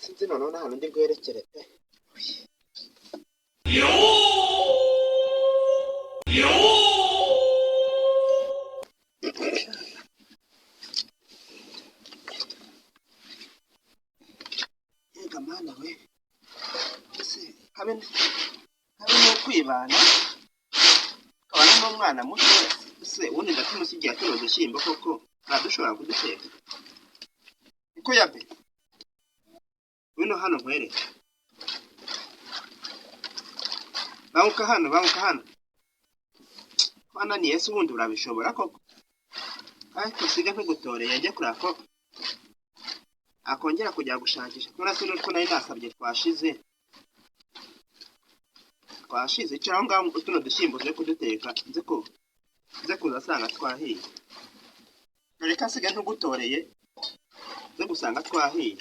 sinzi noneho n'ahantu ndi bwerekere pe. Yega mana we, ese habe no kwibana kabana n'umwana muto ese ubundi ndatimusigiye atoro dushyimbo koko ntadushobora kuduteka uko yabe wino hano nkwereke banguka hano kwana ni Yesu ubundi urabishobora koko ariko siga ntugutoreye ajya kurako akongera kujya gushakisha kubona se nuko nari nasabye twashize cyangwa ngaho tuno dushyimbo zo kuduteka nze kuza asanga twahiye reka siga ntugutoreye zo gusanga twahiye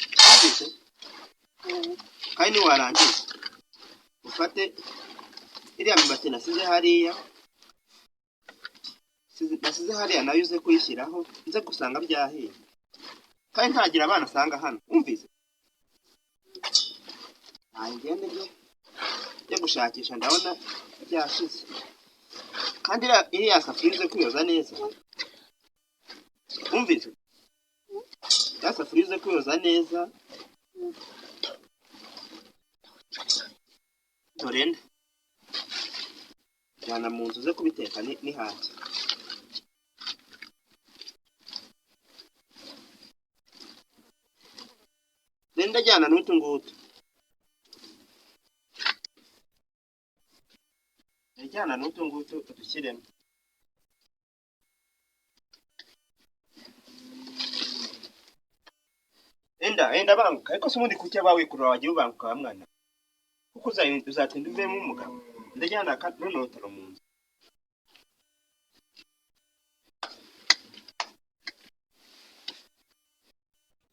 kandi warangiza ufate iriya mbati nasize hariya nayo uze kuyishyiraho nze gusanga byahiye kandi ntagira abana asanga hano umvise ngende njye gushakisha ndabona byashize kandi iriya safuriya uze kuyoza neza umvise ya safuriya uze kuyoza neza dorenda jyana mu nzu uze kubiteka ni hanze renda jyana n'utu ngutu jyana n'utu ngutu udushyiremo enda banguka ariko se ubundi kuki abawe kurura wagiye ubanguka wa mwana kuko uzatinda uvemo umugabo ndajyana n'unotoro mu nzu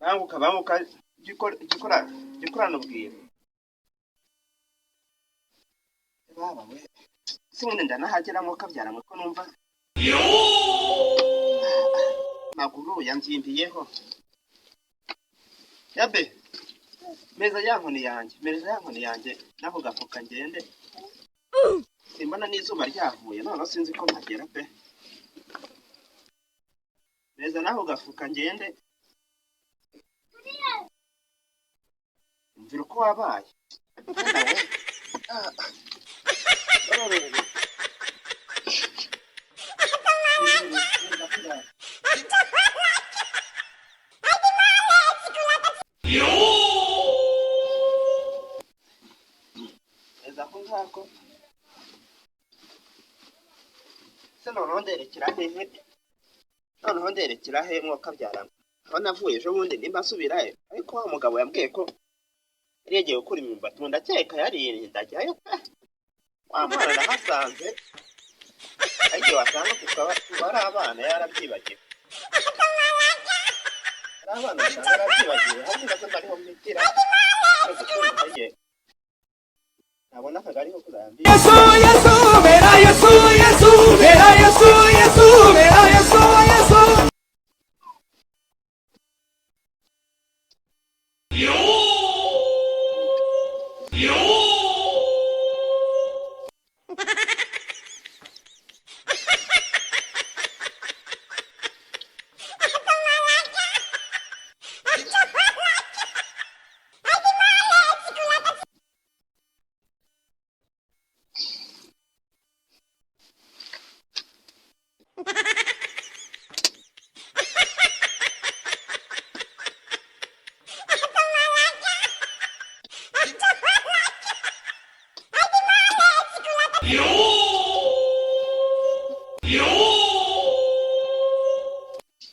banguka gikorana ubwira baba we se ubundi ndanahageramo kabyaramo ko numva maguru yanzimbiyeho yabe meza ya nkoni yanjye nako gafuka ngende simbona n'izuba ryavuye none sinzi ko mpagera pe meza nako gafuka ngende mvira uko wabaye eza ko ngako se noneho nderekera hehe mwaka byaramo aho navuye ejo bundi nimba asubirayo ariko wa mugabo yambwiye ko yari yagiye gukora imyumbati ndakeka yariye ndajyayo wa mwana nahasanze ariko wasanga tukaba ari abana yarabyibagiwe hamwe gato ariho mitira nabona akagari ko kuzambira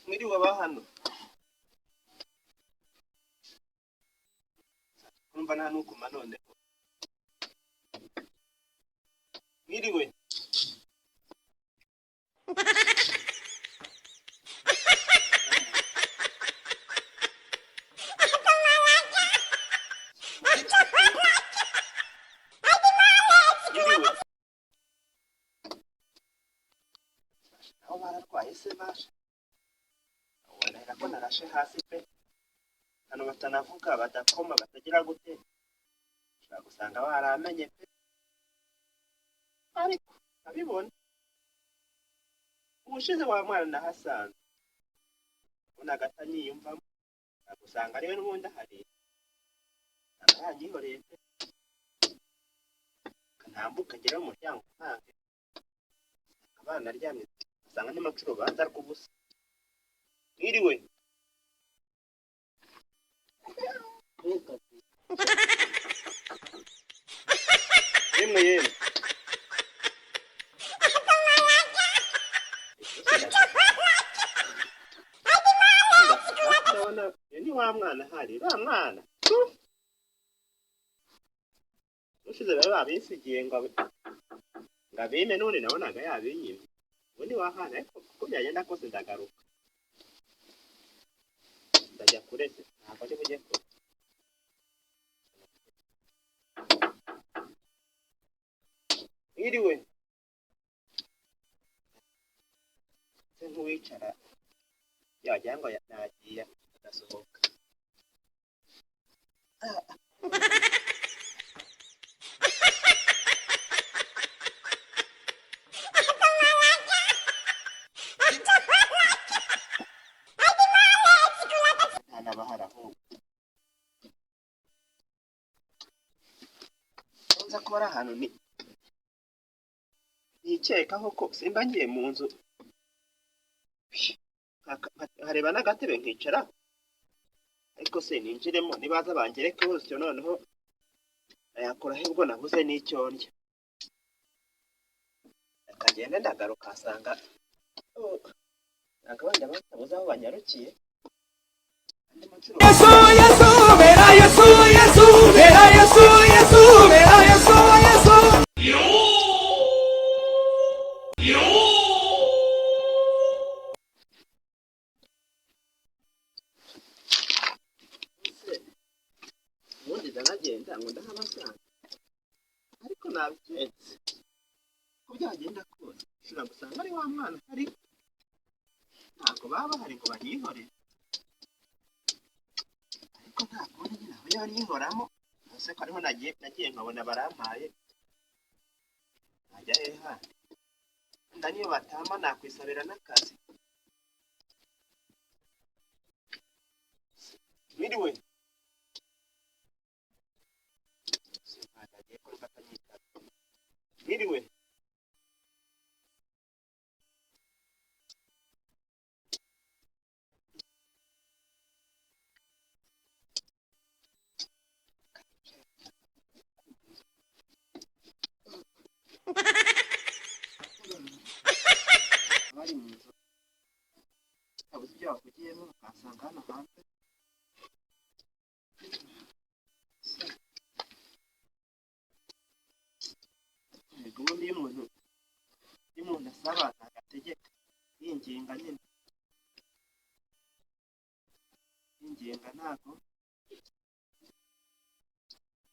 mwiriwe bahano kumva nta nukuma none mwiriwe baratwaye se basha ubona ko narashe hasi pe abantu batanavuga badakoma batagira gute ushobora gusanga baramenye pe ariko abibona ubushize wa mwana nahasanze ubona agatanyiyumvamo usanga ariwe n'ubundi ahari yanyihoreye pe ntambuka agera mu muryango nkange abana aryamye asanga ntimaca urubanza rw'ubusa mwiriwe yemwe yemwe ndabona ni wa mwana ahari uriya mwana ushize bari babisigiye ngo abime none nabonaga yabinyima ubu ni wahana ariko uko byagenda kose ndagaruka ndajya kurese ntabwo ari bujye kure mwiriwe se nk'uwicara yagira ngo nagiye agasohoka ntanabahara ahubwo nza kuba ari ahantu nikekaho ko simba ngiye mu nzu hareba n'agatebe nkicara ariko se ninjiremo nibaza bangereke hose noneho ayakuraho ubwo nabuze n'icyo ndya akagenda ndagaruka asanga nagabanya batabuze aho banyarukiye Yesu Yesu vera Yesu Yesu vera Yesu Yesu vera Yesu Yesu ubundi ndanagenda ngo ndahabasanga ariko nabiketse ko byagenda kose ushobora gusanga ari wa mwana hari ntabwo baba bahari ngo banyihorere ariko nta kundi nyine aho yanyihoramo ese ko ariho nagiye nkabona barampaye najya heha nda niyo batama nakwisabira n'akazi mwiriwe mwiriwe abari mu nzu babuze ibyo bavugiyemo bakasanga hano hanze ubundi iyo umuntu asaba ntagategeka yinginga nyine yinginga ntabwo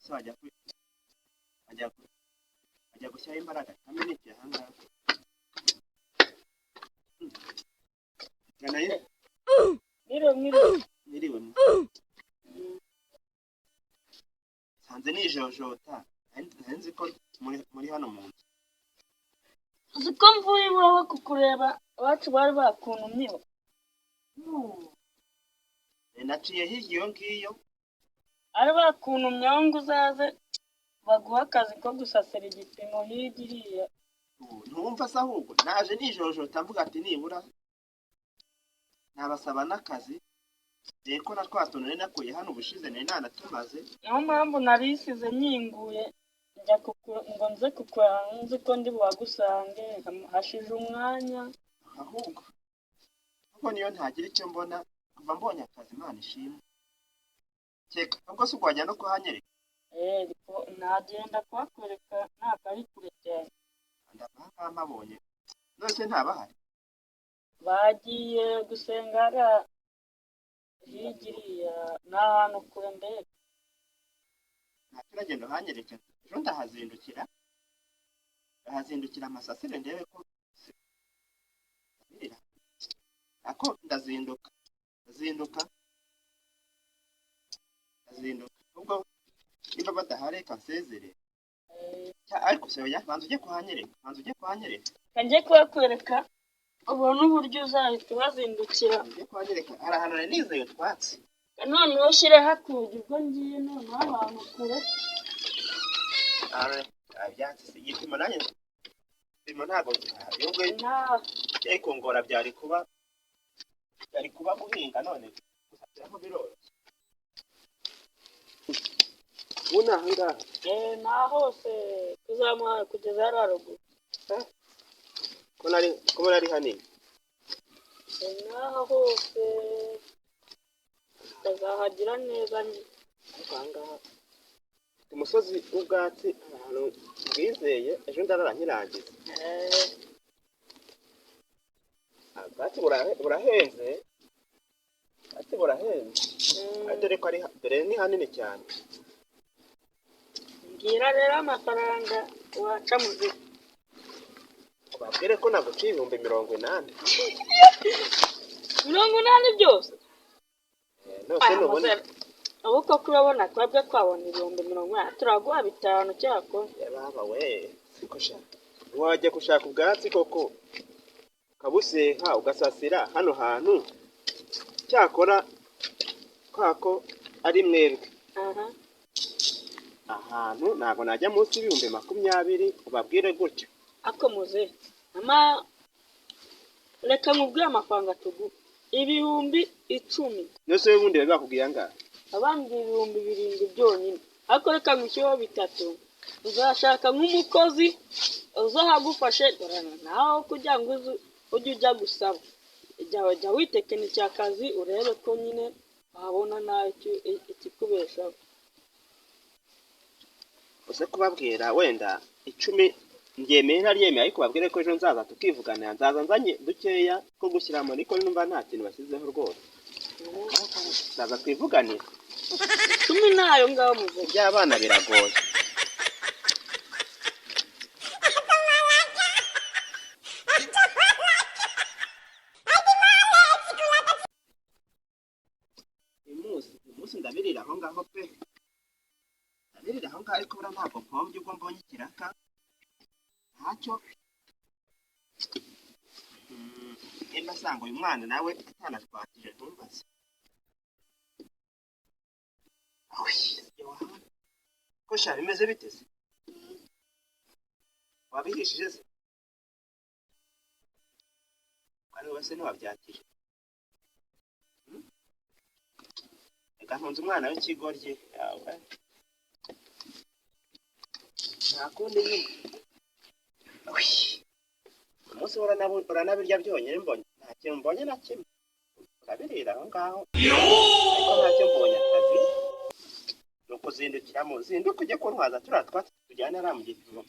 so ajya gushyiraho imbaraga kameneke ahangaha ganayo mwiriwe sanze nijojota nzi ko muri hano mu nzu uzi ko mvuye iwawe kukureba abacu bari bakuntumyeho naciye hirya iyo ngiyo ari bakuntumyeho ngo uzaze baguha akazi ko gusasira igipimo hirya iriya ntumva se ahubwo naje nijojota mvuga ati nibura nabasaba n'akazi dore ko na twa tuntu nari nakuye hano ubushize nari nanatumaze niyo mpamvu narisize nyinguye njya ngo nze kukureba nzi ko ndi buhagusange hashize umwanya ahubwo niyo ntagira icyo mbona kuva mbonye akazi Imana ishimwe keka ubwo se ugwanya no kuhanyereka nagenda kuhakwereka ntabwo ari kure cyane ndabaha mpabonye nose ntabahari bagiye gusenga hariya hirya iriya ni ahantu kure mbere ntacyo uragenda uhanyereka ejo ndahazindukira amasasire ndebe ko ako ndazinduka badahari kansezere ariko se oya banza ujye kuhanyereka kanjye kuhakwereka ubona uburyo uzahita ubazindukira ujye kuhanyereka hari ahantu nari nizeye utwatsi noneho ushyireho akugi ubwo ngiye noneho ahantu kure ibyatsi se igipimo nanjye igipimo ntabwo yubwo kongora byari kuba guhinga none gusatiraho biroroshye ubu ni aha ngaha nta hose tuzamuha kugeza hariya haruguru ko nari hanini n'aha hose bazahagira neza nyine aha ngaha umusozi w'ubwatsi ahantu bwizeye ejo ndarara nkirangiza ubwatsi burahenze dore ni hanini cyane mbwira rero amafaranga waca muzika babwire ko naguciye 80,000 80 byose nose nubona ubu koko urabona twebwe twabona 80,000 turaguha 5 cyako baba we siko sha wajya gushaka ubwatsi koko kabuseha ugasasira hano hantu cyakora kwako ari mwebwe ahantu ntabwo najya munsi y'20,000 ubabwire gutyo akomuze reka nkubwire amafaranga tugu 10,000 yose ubundi bakubwiye angahe abandi 7,000 byonyine ariko reka ngushyiraho 3 uzashaka nk'umukozi uzahagufashe dorana naho kugira ngo ujya gusaba jya witekenisha akazi urebe ko nyine wabona nacyo ikikubeshaho use kubabwira wenda 10 ngemeye ntaryemeye ariko babwire ko ejo nzaza tukivugana nzaza nzanye dukeya ko gushyiramo ariko numva nta kintu bashyizeho rwose nzaza twivuganira 10 nayo ngaho muze by'abana biragoye umunsi ndabirira aho ngaho pe ndabirira aho ngaho ariko buriya ntabwo mpombye ubwo mbonye ikiraka ntacyo nimba asanga uyu mwana nawe atanatwatije ntumbaze ko sha bimeze bite se wabihishije se kandi wese ntiwabyakije reka ntunze umwana w'ikigoryi yawe nta kundi nyine umunsi uranabirya byonyine mbonye nta kintu mbonye na kimwe urabirira aho ngaho ariko ntacyo mbonye akazi ni ukuzindukiramo zinduka ujye kuntwaza turiya twatsi tujyana ariya mu gipimo